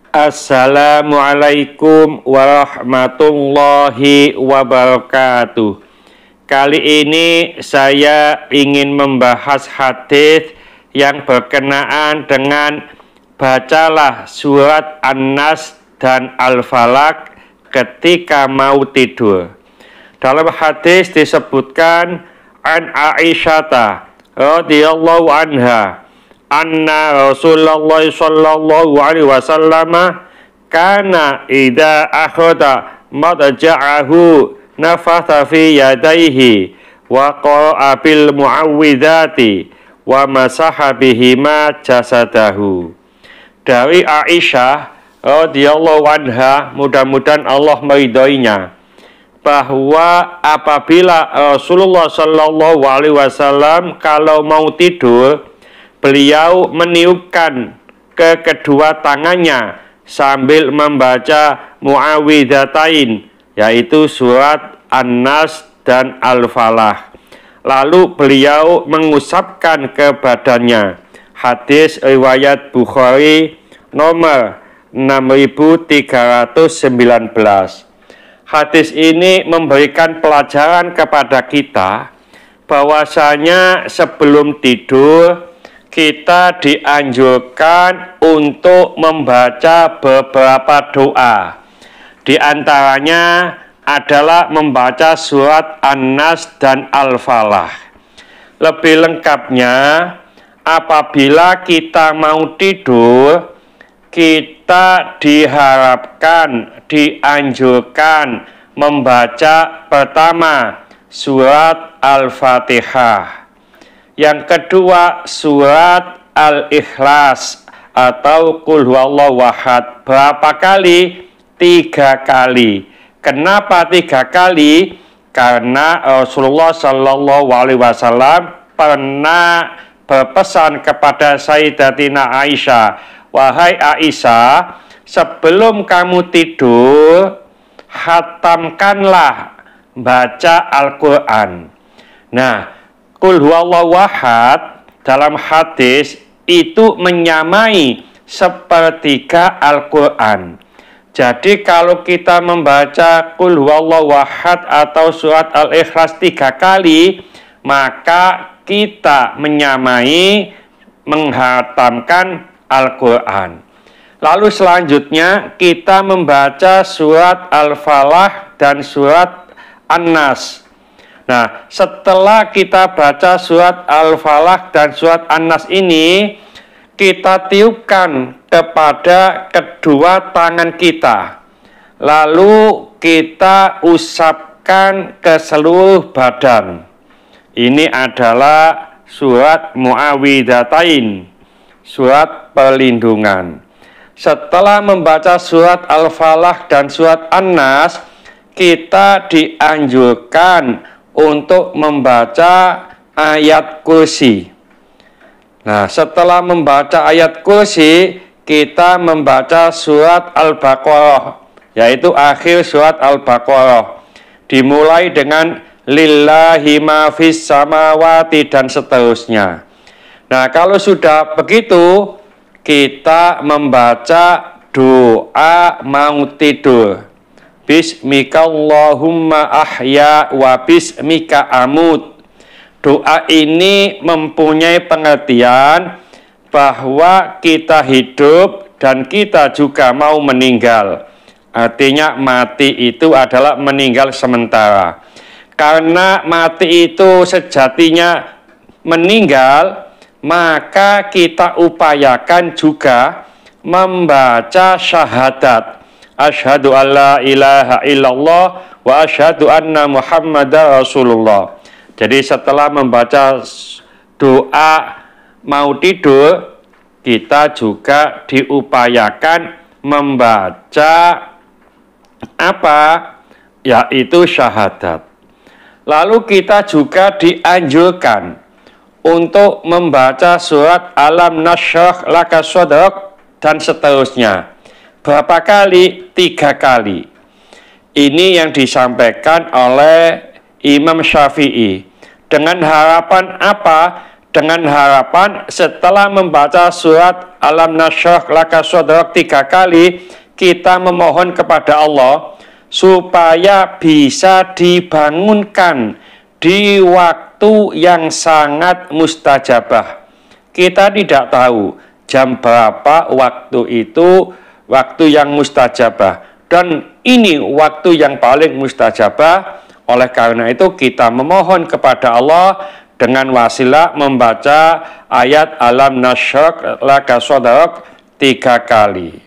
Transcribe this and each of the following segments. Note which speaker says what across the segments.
Speaker 1: Assalamualaikum warahmatullahi wabarakatuh. Kali ini saya ingin membahas hadis yang berkenaan dengan bacalah surat An-Nas dan Al-Falaq ketika mau tidur. Dalam hadis disebutkan an Aisyata radhiyallahu anha anna Rasulullah sallallahu alaihi wasallam kana idza akhadha madja'ahu nafatha fi yadayhi wa qara'a bil mu'awwidhati wa masaha bihima jasadahu. Dari Aisyah radhiyallahu anha, mudah-mudahan Allah meridhoinya, bahwa apabila Rasulullah sallallahu alaihi wasallam kalau mau tidur, beliau meniupkan ke kedua tangannya sambil membaca mu'awwidhatain, yaitu surat An-Nas dan Al-Falaq. Lalu beliau mengusapkan ke badannya. Hadis riwayat Bukhari nomor 6319. Hadis ini memberikan pelajaran kepada kita bahwasanya sebelum tidur kita dianjurkan untuk membaca beberapa doa. Di antaranya adalah membaca surat An-Nas dan Al-Falaq. Lebih lengkapnya, apabila kita mau tidur, kita dianjurkan membaca pertama surat Al-Fatihah. Yang kedua surat Al-Ikhlas atau Qul huwallahu ahad. Berapa kali? 3 kali. Kenapa 3 kali? Karena Rasulullah sallallahu alaihi wasallam pernah berpesan kepada Sayyidatina Aisyah, wahai Aisyah, sebelum kamu tidur, khatamkanlah baca Al-Quran. Nah, Qul huwallahu ahad dalam hadis itu menyamai sepertiga Al-Quran. Jadi kalau kita membaca Qul huwallahu ahad atau surat Al-Ikhlas 3 kali, maka kita menyamai menghatamkan Al-Quran. Lalu selanjutnya kita membaca surat Al-Falaq dan surat An-Nas. Nah, setelah kita baca surat Al-Falaq dan surat An-Nas ini, kita tiupkan kepada kedua tangan kita. Lalu kita usapkan ke seluruh badan. Ini adalah surat Mu'awwidhatain, surat perlindungan. Setelah membaca surat Al-Falaq dan surat An-Nas, kita dianjurkan untuk membaca ayat kursi. Nah, setelah membaca ayat kursi, kita membaca surat Al-Baqarah, yaitu akhir surat Al-Baqarah. Dimulai dengan lillahi ma fis samawati dan seterusnya. Nah, kalau sudah begitu, kita membaca doa mau tidur. Bismika Allahumma ahya wa bismika amut. Doa ini mempunyai pengertian bahwa kita hidup dan kita juga mau meninggal. Artinya mati itu adalah meninggal sementara. Karena mati itu sejatinya meninggal, maka kita upayakan juga membaca syahadat. Asyhadu an la ilaha illallah wa asyhadu anna Muhammadar Rasulullah. Jadi setelah membaca doa mau tidur, kita juga diupayakan membaca apa? Yaitu syahadat. Lalu kita juga dianjurkan untuk membaca surat Alam Nashrah Laka Sadrak dan seterusnya. Berapa kali? 3 kali. Ini yang disampaikan oleh Imam Syafi'i. Dengan harapan apa? dengan harapan setelah membaca surat Alam Nashrah Laka Sadrak 3 kali, kita memohon kepada Allah supaya bisa dibangunkan di waktu yang sangat mustajabah. Kita tidak tahu jam berapa waktu itu, waktu yang mustajabah. Dan ini waktu yang paling mustajabah. Oleh karena itu kita memohon kepada Allah dengan wasilah membaca ayat Alam Nashrah Laka Sadrak 3 kali.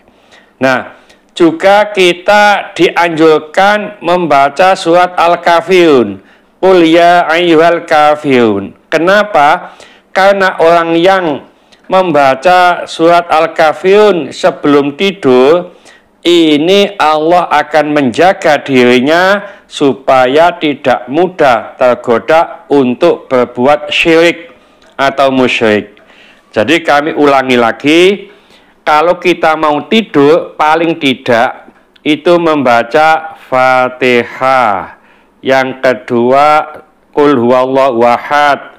Speaker 1: Nah, juga kita dianjurkan membaca surat Al-Kafirun. Qul ya ayyuhal kafirun. Kenapa? Karena orang yang membaca surat Al-Kafirun sebelum tidur, ini Allah akan menjaga dirinya supaya tidak mudah tergoda untuk berbuat syirik atau musyrik. Jadi kami ulangi lagi, kalau kita mau tidur paling tidak itu membaca Fatihah. Yang kedua Qul huwallahu ahad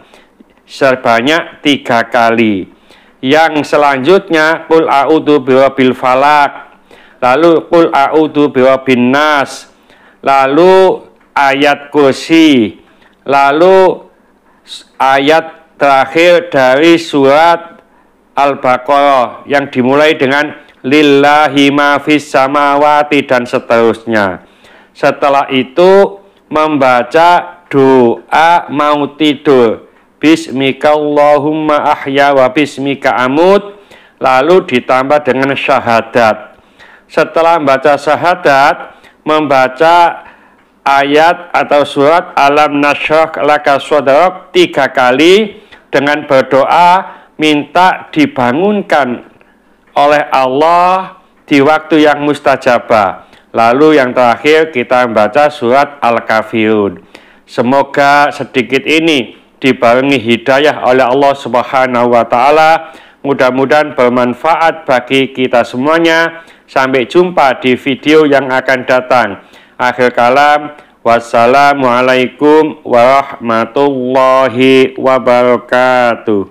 Speaker 1: sebanyak 3 kali. Yang selanjutnya Qul a'udzu birabbil falaq. Lalu Qul a'udzu birabbin nas, lalu ayat kursi, lalu ayat terakhir dari surat Al-Baqarah yang dimulai dengan lillahi ma fis samawati dan seterusnya. Setelah itu membaca doa mau tidur, bismikallahumma ahya wa bismika amut, lalu ditambah dengan syahadat. Setelah membaca syahadat, membaca ayat atau surat Alam Nashrah Laka Sadrak 3 kali dengan berdoa minta dibangunkan oleh Allah di waktu yang mustajabah. Lalu yang terakhir kita membaca surat Al-Kafirun. Semoga sedikit ini dibarengi hidayah oleh Allah Subhanahu wa taala. Mudah-mudahan bermanfaat bagi kita semuanya. Sampai jumpa di video yang akan datang. Akhir kalam, wassalamualaikum warahmatullahi wabarakatuh.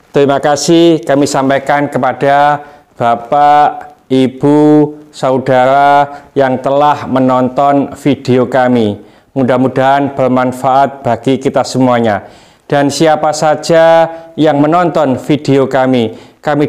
Speaker 1: Terima kasih kami sampaikan kepada Bapak, Ibu, Saudara yang telah menonton video kami. Mudah-mudahan bermanfaat bagi kita semuanya. Dan siapa saja yang menonton video kami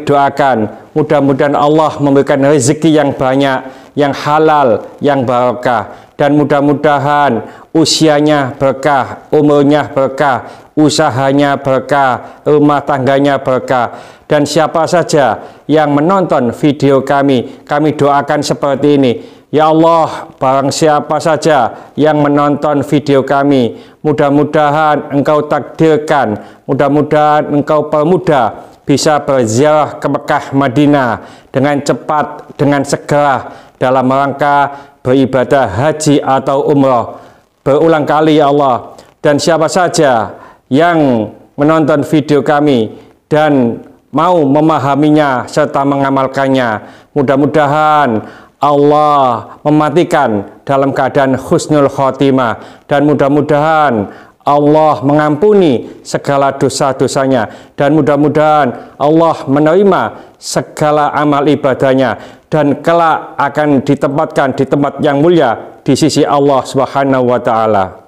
Speaker 1: doakan mudah-mudahan Allah memberikan rezeki yang banyak, yang halal, yang barokah. Dan mudah-mudahan usianya berkah, umurnya berkah, usahanya berkah, rumah tangganya berkah. Dan siapa saja yang menonton video kami doakan seperti ini. Ya Allah, barang siapa saja yang menonton video kami, mudah-mudahan Engkau takdirkan, mudah-mudahan Engkau permudah bisa berziarah ke Mekah Madinah dengan cepat, dengan segera dalam rangka beribadah haji atau umrah berulang kali ya Allah. Dan siapa saja yang menonton video kami dan mau memahaminya serta mengamalkannya, mudah-mudahan Allah mematikan dalam keadaan husnul khotimah, dan mudah-mudahan Allah mengampuni segala dosa-dosanya, dan mudah-mudahan Allah menerima segala amal ibadahnya, dan kelak akan ditempatkan di tempat yang mulia di sisi Allah Subhanahu wa taala.